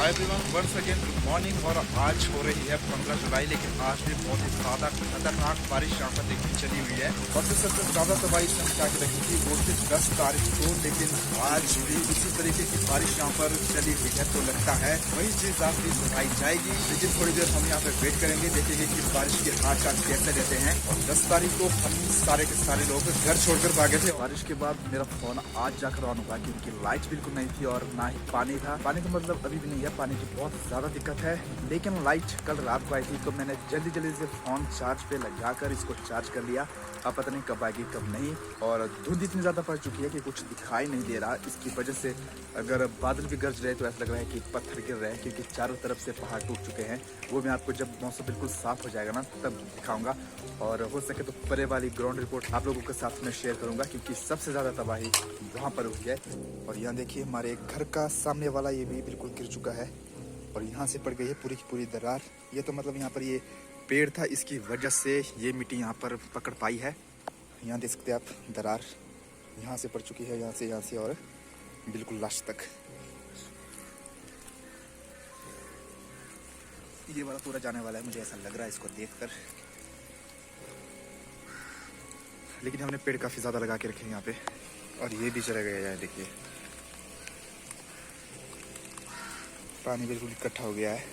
हाय everyone, once again good morning. और आज हो रही है 15 जुलाई, लेकिन आज भी बहुत ही ज़्यादा खतरनाक बारिश यहाँ पर देखने चली हुई है। और जो सबसे ज़्यादा तबाही इसमें क्या रही थी वो थी 10 तारीख को, लेकिन आज भी इसी तरीके की बारिश यहाँ पर चली हुई है। तो लगता है वही चीज़ आज भी दोहराई जाएगी, लेकिन थोड़ी देर हम यहाँ पे वेट करेंगे, देखेंगे कि बारिश के हाथ आज कैसे रहते हैं। और 10 तारीख को हम सारे के सारे लोग घर छोड़कर भागे थे। बारिश के बाद मेरा फोन आज जाकर ऑन हुआ, क्योंकि लाइट बिल्कुल नहीं थी और ना ही पानी था। पानी तो मतलब अभी भी नहीं है, पानी की बहुत ज़्यादा दिक्कत है। लेकिन लाइट कल रात को आई थी, तो मैंने जल्दी जल्दी से फ़ोन चार्ज पे लगाकर इसको चार्ज कर लिया। अब पता नहीं कब आएगी कब नहीं। और धुंध इतनी ज़्यादा पड़ चुकी है कि कुछ दिखाई नहीं दे रहा। इसकी वजह से अगर बादल भी गरज रहे तो ऐसा लग रहा है कि पत्थर गिर रहे हैं, क्योंकि चारों तरफ से पहाड़ टूट चुके हैं। वो मैं आपको जब मौसम बिल्कुल साफ़ हो जाएगा ना तब दिखाऊंगा। और हो सके तो परे वाली ग्राउंड रिपोर्ट आप लोगों के साथ में शेयर करूंगा, क्योंकि सबसे ज़्यादा तबाही वहाँ पर हुई है। और यहाँ देखिए हमारे घर का सामने वाला ये भी बिल्कुल गिर चुका है और यहाँ से पड़ गई है पूरी की पूरी दरार। ये तो मतलब यहाँ पर ये पेड़ था, इसकी वजह से ये मिट्टी यहाँ पर पकड़ पाई है। यहाँ देख सकते हैं आप, दरार यहाँ से पड़ चुकी है, यहाँ से और बिल्कुल लास्ट तक। ये वाला पूरा जाने वाला है, मुझे ऐसा लग रहा है इसको देखकर। लेकिन हमने पेड़ काफ़ी ज़्यादा लगा के रखे हैं यहाँ पे, और ये भी चला गया है। देखिए पानी बिल्कुल इकट्ठा हो गया है।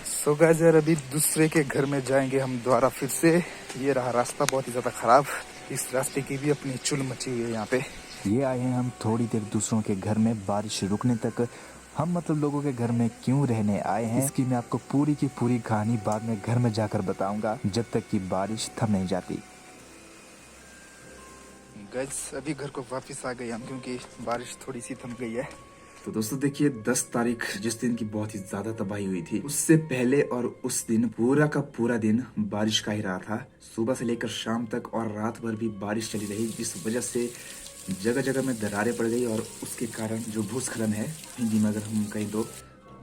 सो गाइस यार, अभी दूसरे के घर में जाएंगे हम दोबारा फिर से। ये रहा रास्ता बहुत ही ज़्यादा ख़राब, इस रास्ते की भी अपनी चुल मची हुई है यहाँ पे। ये आए हैं हम थोड़ी देर दूसरों के घर में बारिश रुकने तक। हम मतलब लोगों के घर में क्यों रहने आए हैं, इसकी मैं आपको पूरी की पूरी कहानी बाद में घर में जाकर बताऊंगा, जब तक कि बारिश थम नहीं जाती। गाइस अभी घर को वापस आ गए हम, क्योंकि बारिश थोड़ी सी थम गई है। तो दोस्तों देखिए, 10 तारीख जिस दिन की बहुत ही ज्यादा तबाही हुई थी, उससे पहले और उस दिन पूरा का पूरा दिन बारिश का ही रहा था। सुबह से लेकर शाम तक और रात भर भी बारिश चली रही, जिस वजह से जगह जगह में दरारें पड़ गई। और उसके कारण जो भूस्खलन है, हिंदी में अगर हम कहें तो,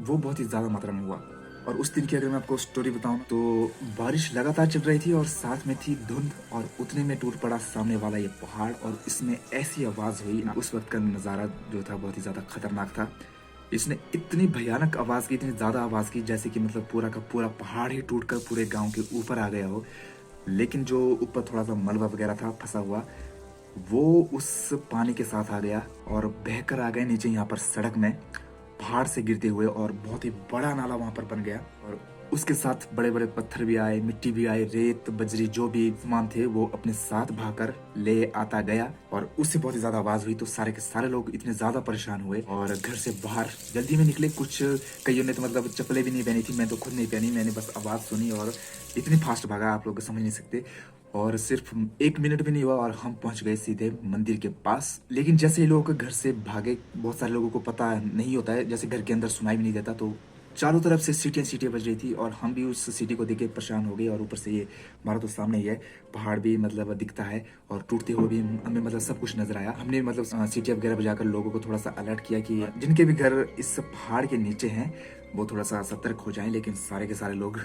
वो बहुत ही ज्यादा मात्रा में हुआ। और उस दिन की अगर मैं आपको स्टोरी बताऊं तो बारिश लगातार चल रही थी और साथ में थी धुंध, और उतने में टूट पड़ा सामने वाला ये पहाड़। और इसमें ऐसी आवाज हुई, उस वक्त का नज़ारा जो था बहुत ही ज्यादा खतरनाक था। इसने इतनी भयानक आवाज की, इतनी ज्यादा आवाज की, जैसे कि मतलब पूरा का पूरा पहाड़ ही टूटकर पूरे गांव के ऊपर आ गया हो। लेकिन जो ऊपर थोड़ा सा मलबा वगैरह था फंसा हुआ, वो उस पानी के साथ आ गया और बहकर आ गए नीचे यहाँ पर सड़क में, पहाड़ से गिरते हुए। और बहुत ही बड़ा नाला वहां पर बन गया, और उसके साथ बड़े बड़े पत्थर भी आए, मिट्टी भी आई, रेत बजरी जो भी सामान थे वो अपने साथ भाकर ले आता गया। और उससे बहुत ही ज्यादा आवाज हुई, तो सारे के सारे लोग इतने ज्यादा परेशान हुए और घर से बाहर जल्दी में निकले। कुछ कईयों ने तो मतलब चप्पलें भी नहीं पहनी थी, मैं तो खुद नहीं पहनी, मैंने बस आवाज सुनी और इतनी फास्ट भागा आप लोग समझ नहीं सकते। और सिर्फ 1 मिनट भी नहीं हुआ और हम पहुंच गए सीधे मंदिर के पास। लेकिन जैसे ही लोग घर से भागे, बहुत सारे लोगों को पता नहीं होता है, जैसे घर के अंदर सुनाई भी नहीं देता, तो चारों तरफ से सीटियां बज रही थी और हम भी उस सिटी को देख के परेशान हो गए। और ऊपर से ये हमारा तो सामने ही है, पहाड़ भी मतलब दिखता है और टूटते हुए भी हमें मतलब सब कुछ नजर आया। हमने मतलब सीटियां वगैरह बजाकर लोगों को थोड़ा सा अलर्ट किया कि जिनके भी घर इस पहाड़ के नीचे हैं वो थोड़ा सा सतर्क हो जाएं। लेकिन सारे के सारे लोग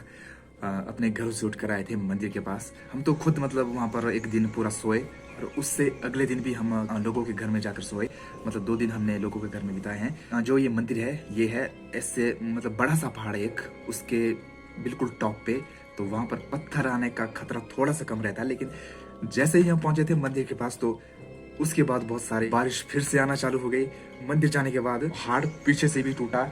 अपने घर से उठकर आए थे मंदिर के पास। हम तो खुद मतलब वहाँ पर एक दिन पूरा सोए, और उससे अगले दिन भी हम लोगों के घर में जाकर सोए। मतलब 2 दिन हमने लोगों के घर में बिताए हैं। जो ये मंदिर है, ये है ऐसे मतलब बड़ा सा पहाड़ है एक, उसके बिल्कुल टॉप पे। तो वहाँ पर पत्थर आने का खतरा थोड़ा सा कम रहता है। लेकिन जैसे ही हम पहुंचे थे मंदिर के पास, तो उसके बाद बहुत सारी बारिश फिर से आना चालू हो गई। मंदिर जाने के बाद पहाड़ पीछे से भी टूटा,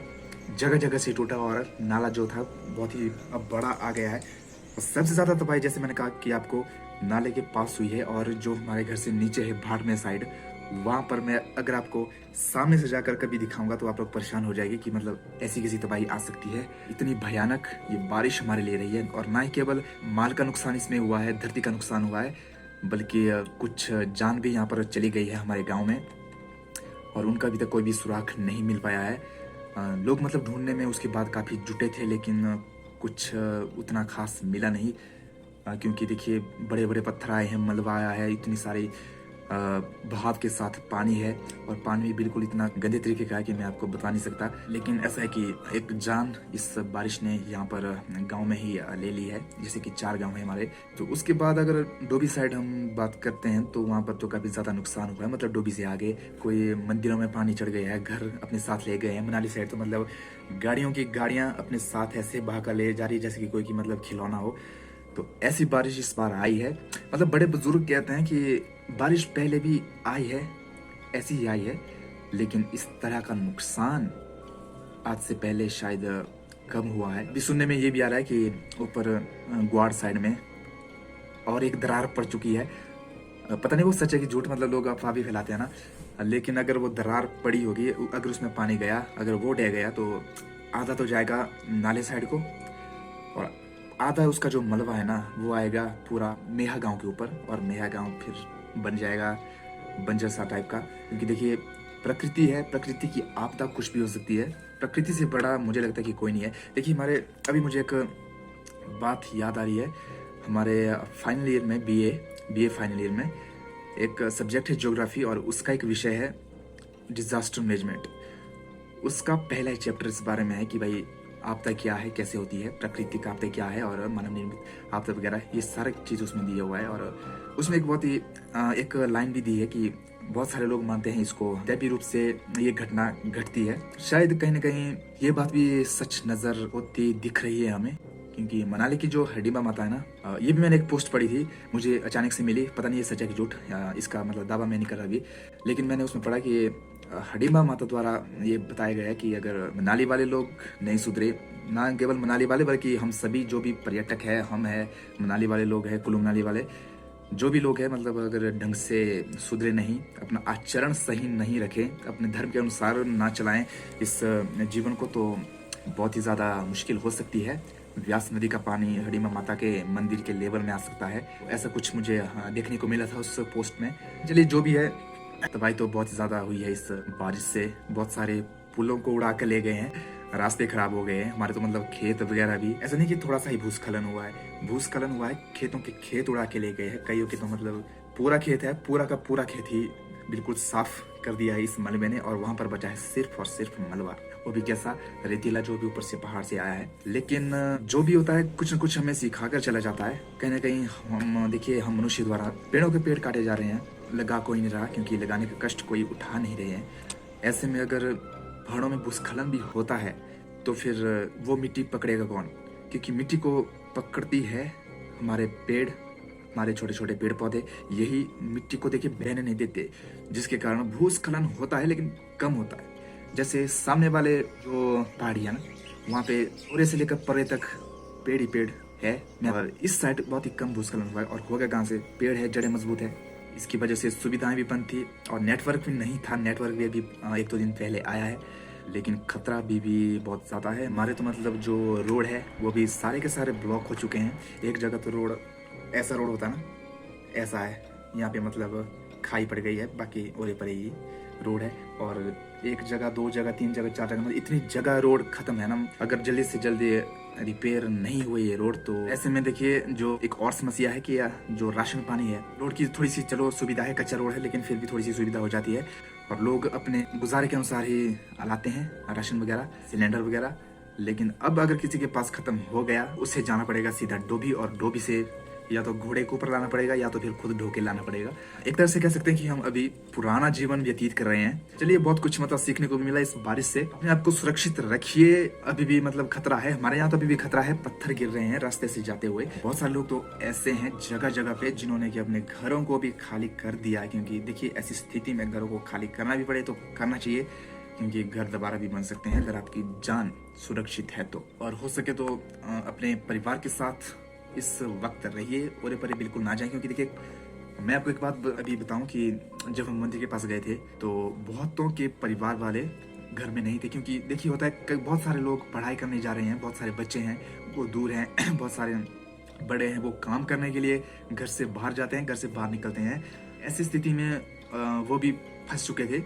जगह जगह से टूटा, और नाला जो था बहुत ही अब बड़ा आ गया है। और सबसे ज्यादा तबाही जैसे मैंने कहा कि आपको नाले के पास हुई है, और जो हमारे घर से नीचे है भाड़ में साइड, वहां पर मैं अगर आपको सामने से जाकर कभी दिखाऊंगा तो आप लोग परेशान हो जाएंगे कि मतलब ऐसी कैसी तबाही आ सकती है। इतनी भयानक ये बारिश हमारे लिए रही है। और ना ही केवल माल का नुकसान इसमें हुआ है, धरती का नुकसान हुआ है, बल्कि कुछ जान भी यहाँ पर चली गई है हमारे गाँव में, और उनका अभी तक कोई भी सुराग नहीं मिल पाया है। लोग मतलब ढूंढने में उसके बाद काफ़ी जुटे थे, लेकिन कुछ उतना खास मिला नहीं। क्योंकि देखिए बड़े बड़े पत्थर आए हैं, मलबा आया है, इतनी सारी बहाव के साथ पानी है और पानी भी बिल्कुल इतना गंदे तरीके का है कि मैं आपको बता नहीं सकता। लेकिन ऐसा है कि एक जान इस बारिश ने यहाँ पर गांव में ही ले ली है, जैसे कि 4 गांव है हमारे। तो उसके बाद अगर डोभी साइड हम बात करते हैं तो वहाँ पर तो काफी ज्यादा नुकसान हुआ है। मतलब डोभी से आगे कोई मंदिरों में पानी चढ़ गया है, घर अपने साथ ले गए हैं। मनाली साइड तो मतलब गाड़ियों की गाड़ियां अपने साथ ऐसे बहा कर ले जा रही है जैसे कि कोई की मतलब खिलौना हो। तो ऐसी बारिश इस बार आई है। मतलब बड़े बुजुर्ग कहते हैं कि बारिश पहले भी आई है, ऐसी ही आई है, लेकिन इस तरह का नुकसान आज से पहले शायद कम हुआ है। भी सुनने में ये भी आ रहा है कि ऊपर ग्वाड़ साइड में और एक दरार पड़ चुकी है। पता नहीं वो सच है कि झूठ, मतलब लोग अफवाह भी फैलाते हैं ना। लेकिन अगर वो दरार पड़ी होगी, अगर उसमें पानी गया, अगर वो ढह गया तो आधा तो जाएगा नाले साइड को और आधा उसका जो मलबा है ना वो आएगा पूरा मेहा गांव के ऊपर, और मेहा गांव फिर बन जाएगा बंजर सा टाइप का। क्योंकि देखिए प्रकृति है, प्रकृति की आपदा कुछ भी हो सकती है। प्रकृति से बड़ा मुझे लगता है कि कोई नहीं है। देखिए हमारे अभी मुझे एक बात याद आ रही है। हमारे फाइनल ईयर में बीए फाइनल ईयर में एक सब्जेक्ट है ज्योग्राफी, और उसका एक विषय है डिजास्टर मैनेजमेंट। उसका पहला चैप्टर इस बारे में है कि भाई आपदा क्या है, कैसे होती है, प्राकृतिक आपदा क्या है और मानव निर्मित आपदा वगैरह, ये सारा चीज उसमें दिया हुआ है। और उसमें एक बहुत ही एक लाइन भी दी है कि बहुत सारे लोग मानते हैं इसको दैवीय रूप से ये घटना घटती है। शायद कहीं ना कहीं ये बात भी सच नजर होती दिख रही है हमें, क्योंकि मनाली की जो हडिम्बा माता है ना, ये भी मैंने एक पोस्ट पढ़ी थी, मुझे अचानक से मिली। पता नहीं ये सच है कि झूठ, इसका मतलब दावा मैं नहीं कर रहा अभी, लेकिन मैंने उसमें पढ़ा कि हडिम्बा माता द्वारा ये बताया गया है कि अगर मनाली वाले लोग नहीं सुधरे, ना केवल मनाली वाले बल्कि हम सभी जो भी पर्यटक है, हम है मनाली वाले लोग हैं, कुल्लू मनाली वाले जो भी लोग हैं, मतलब अगर ढंग से सुधरे नहीं, अपना आचरण सही नहीं रखें, अपने धर्म के अनुसार ना चलाएं इस जीवन को, तो बहुत ही ज़्यादा मुश्किल हो सकती है। व्यास नदी का पानी हडिम्बा माता के मंदिर के लेवल में आ सकता है। ऐसा कुछ मुझे देखने को मिला था उस पोस्ट में। चलिए जो भी है, तबाही तो बहुत ज़्यादा हुई है इस बारिश से। बहुत सारे पुलों को उड़ा कर ले गए हैं, रास्ते खराब हो गए हैं हमारे। तो मतलब खेत वगैरह भी, ऐसा नहीं कि थोड़ा सा ही भूस्खलन हुआ है, भूस्खलन हुआ है, खेतों के खेत उड़ा के ले गए हैं। कईयों के तो मतलब पूरा खेत है, पूरा का पूरा खेत ही बिल्कुल साफ कर दिया है इस मलबे ने, और वहां पर बचा है सिर्फ और सिर्फ मलबा, वो भी कैसा रेतीला, जो भी ऊपर से पहाड़ से आया है। लेकिन जो भी होता है कुछ न कुछ हमें सिखा कर चला जाता है। कहीं ना कहीं हम देखिए, हम मनुष्य द्वारा पेड़ों के पेड़ काटे जा रहे हैं, लगा कोई नहीं रहा, क्योंकि लगाने का कष्ट कोई उठा नहीं रहे हैं। ऐसे में अगर पहाड़ों में भूस्खलन भी होता है तो फिर वो मिट्टी पकड़ेगा कौन? क्योंकि मिट्टी को पकड़ती है हमारे पेड़, हमारे छोटे छोटे पेड़ पौधे, यही मिट्टी को देखिए बहने नहीं देते, जिसके कारण भूस्खलन होता है लेकिन कम होता है। जैसे सामने वाले जो पहाड़ियाँ ना, वहाँ पे पूरे से लेकर परे तक पेड़ ही पेड़ है, और इस साइड बहुत ही कम भूस्खलन हुआ है। और हो गया कहाँ से? पेड़ है, जड़ें मजबूत है, इसकी वजह से सुविधाएं भी बंद थी और नेटवर्क भी नहीं था। नेटवर्क भी अभी 1-2 दिन पहले आया है, लेकिन खतरा भी बहुत ज़्यादा है। हमारे तो मतलब जो रोड है वो भी सारे के सारे ब्लॉक हो चुके हैं। एक जगह तो रोड, ऐसा रोड होता ना, ऐसा है, यहाँ पे मतलब खाई पड़ गई है, बाकी ओरे परे ही रोड है। और एक जगह, 2 जगह, 3 जगह, 4 जगह, मतलब इतनी जगह रोड खत्म है ना। अगर जल्दी से जल्दी रिपेयर नहीं हुई ये रोड, तो ऐसे में देखिए जो एक और समस्या है कि जो राशन पानी है, रोड की थोड़ी सी चलो सुविधा है, कच्चा रोड है, लेकिन फिर भी थोड़ी सी सुविधा हो जाती है और लोग अपने गुजारे के अनुसार ही लाते हैं राशन वगैरह, सिलेंडर वगैरह। लेकिन अब अगर किसी के पास खत्म हो गया, उसे जाना पड़ेगा सीधा डोभी, और डोभी से या तो घोड़े के ऊपर लाना पड़ेगा या तो फिर खुद ढो के लाना पड़ेगा। एक तरह से कह सकते हैं कि हम अभी पुराना जीवन व्यतीत कर रहे हैं। चलिए बहुत कुछ मतलब सीखने को भी मिला इस बारिश से। अपने आप को सुरक्षित रखिए, अभी भी मतलब खतरा है, हमारे यहाँ तो अभी भी खतरा है, पत्थर गिर रहे हैं रास्ते से जाते हुए। बहुत सारे लोग तो ऐसे हैं जगह जगह पे जिन्होंने कि अपने घरों को भी खाली कर दिया है, क्योंकि देखिए ऐसी स्थिति में घरों को खाली करना भी पड़े तो करना चाहिए, क्योंकि घर दोबारा भी बन सकते हैं अगर आपकी जान सुरक्षित है तो। और हो सके तो अपने परिवार के साथ इस वक्त रहिए, ओरे परे बिल्कुल ना जाएं। क्योंकि देखिए मैं आपको एक बात अभी बताऊं कि जब हम मंदिर के पास गए थे तो बहुतों के परिवार वाले घर में नहीं थे, क्योंकि देखिए होता है बहुत सारे लोग पढ़ाई करने जा रहे हैं, बहुत सारे बच्चे हैं वो दूर हैं, बहुत सारे बड़े हैं वो काम करने के लिए घर से बाहर जाते हैं, घर से बाहर निकलते हैं। ऐसी स्थिति में वो भी फंस चुके थे,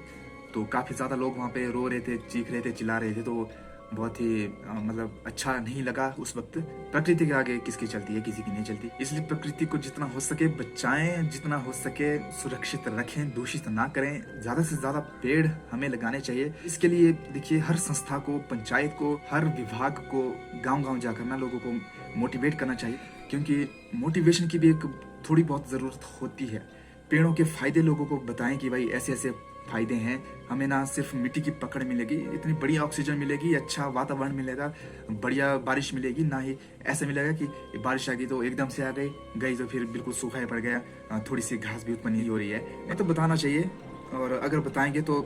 तो काफ़ी ज़्यादा लोग वहाँ पे रो रहे थे, चीख रहे थे, चिल्ला रहे थे। तो बहुत ही मतलब अच्छा नहीं लगा उस वक्त। प्रकृति के आगे किसकी चलती है, किसी की नहीं चलती। इसलिए प्रकृति को जितना हो सके बचाएं, जितना हो सके सुरक्षित रखें, दूषित ना करें। ज्यादा से ज्यादा पेड़ हमें लगाने चाहिए। इसके लिए देखिए हर संस्था को, पंचायत को, हर विभाग को गाँव-गाँव जाकर ना लोगों को मोटिवेट करना चाहिए, क्योंकि मोटिवेशन की भी एक थोड़ी बहुत जरूरत होती है। पेड़ों के फायदे लोगों को बताएं कि भाई ऐसे ऐसे फायदे हैं। हमें ना सिर्फ मिट्टी की पकड़ मिलेगी, इतनी बढ़िया ऑक्सीजन मिलेगी, अच्छा वातावरण मिलेगा, बढ़िया बारिश मिलेगी, ना ही ऐसा मिलेगा कि बारिश आ गई तो एकदम से आ गई तो फिर बिल्कुल सूखा ही पड़ गया, थोड़ी सी घास भी उत्पन्न नहीं हो रही है। ये तो बताना चाहिए। और अगर बताएंगे तो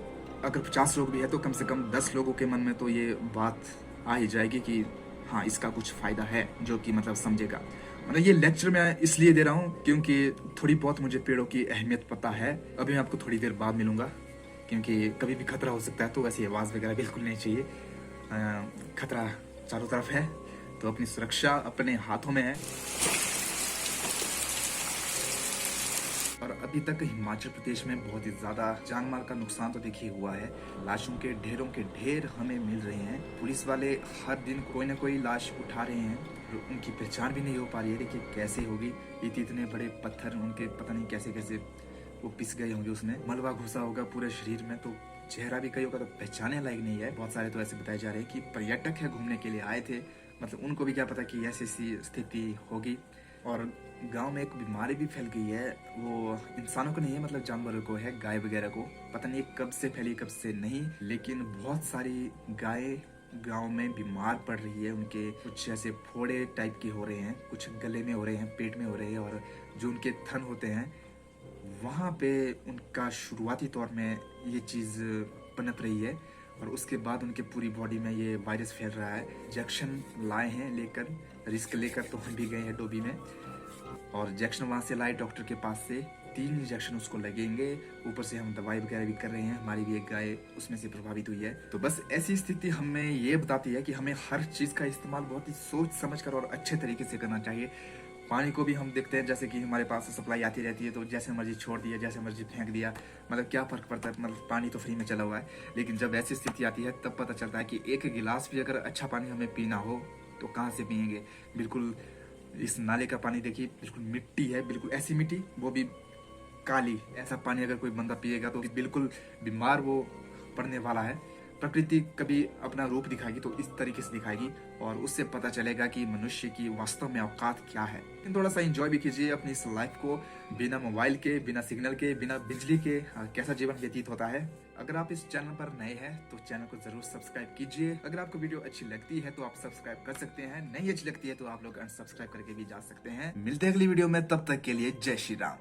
अगर 50 लोग भी है तो कम से कम 10 लोगों के मन में तो ये बात आ ही जाएगी कि हाँ इसका कुछ फायदा है, जो कि मतलब समझेगा। मतलब ये लेक्चर मैं इसलिए दे रहा हूँ क्योंकि थोड़ी बहुत मुझे पेड़ों की अहमियत पता है। अभी मैं आपको थोड़ी देर बाद मिलूंगा, क्योंकि कभी भी खतरा हो सकता है, तो वैसी आवाज़ वगैरह बिल्कुल नहीं चाहिए। खतरा चारों तरफ है, तो अपनी सुरक्षा अपने हाथों में है। और अभी तक हिमाचल प्रदेश में बहुत ही ज्यादा जान माल का नुकसान तो देखिए हुआ है। लाशों के ढेर हमें मिल रहे हैं। पुलिस वाले हर दिन कोई ना कोई लाश उठा रहे हैं, उनकी पहचान भी नहीं हो पा रही है। देखिए कैसे होगी, इतने बड़े पत्थर उनके पता नहीं कैसे कैसे वो पिस गए होंगे, उसमें मलबा घुसा होगा पूरे शरीर में, तो चेहरा भी कई होगा तो पहचाने लायक नहीं है। बहुत सारे तो ऐसे बताए जा रहे हैं कि पर्यटक है, घूमने के लिए आए थे, मतलब उनको भी क्या पता कि ऐसी स्थिति होगी। और गांव में एक बीमारी भी फैल गई है, वो इंसानों को नहीं है, मतलब जानवरों को है, गाय वगैरह को। पता नहीं कब से फैली कब से नहीं, लेकिन बहुत सारी गाय गांव में बीमार पड़ रही है। उनके कुछ ऐसे फोड़े टाइप के हो रहे हैं, कुछ गले में हो रहे हैं, पेट में हो रहे हैं, और जो उनके थन होते हैं वहाँ पे उनका शुरुआती तौर में ये चीज़ पनप रही है, और उसके बाद उनके पूरी बॉडी में ये वायरस फैल रहा है। इंजेक्शन लाए हैं लेकर, रिस्क लेकर तो हम भी गए हैं डोबी में, और इंजेक्शन वहाँ से लाए डॉक्टर के पास से। 3 इंजेक्शन उसको लगेंगे, ऊपर से हम दवाई वगैरह भी कर रहे हैं। हमारी भी एक गाय उसमें से प्रभावित हुई है। तो बस ऐसी स्थिति हमें ये बताती है कि हमें हर चीज़ का इस्तेमाल बहुत ही सोच समझ कर और अच्छे तरीके से करना चाहिए। पानी को भी हम देखते हैं, जैसे कि हमारे पास सप्लाई आती रहती है तो जैसे मर्जी छोड़ दिया, जैसे मर्जी फेंक दिया, मतलब क्या फर्क पड़ता है, मतलब पानी तो फ्री में चला हुआ है। लेकिन जब ऐसी स्थिति आती है तब पता चलता है कि एक गिलास भी अगर अच्छा पानी हमें पीना हो तो कहाँ से पियेंगे। बिल्कुल इस नाले का पानी देखिए, बिल्कुल मिट्टी है, बिल्कुल ऐसी मिट्टी, वो भी काली। ऐसा पानी अगर कोई बंदा पिएगा तो बिल्कुल बीमार वो पड़ने वाला है। प्रकृति कभी अपना रूप दिखाएगी तो इस तरीके से दिखाएगी, और उससे पता चलेगा कि मनुष्य की वास्तव में औकात क्या है। लेकिन थोड़ा सा एंजॉय भी कीजिए अपनी इस लाइफ को, बिना मोबाइल के, बिना सिग्नल के, बिना बिजली के कैसा जीवन व्यतीत होता है। अगर आप इस चैनल पर नए हैं तो चैनल को जरूर सब्सक्राइब कीजिए। अगर आपको वीडियो अच्छी लगती है तो आप सब्सक्राइब कर सकते हैं, नहीं अच्छी लगती है तो आप लोग अनसब्सक्राइब करके भी जा सकते हैं। मिलते हैं अगली वीडियो में, तब तक के लिए जय श्री राम।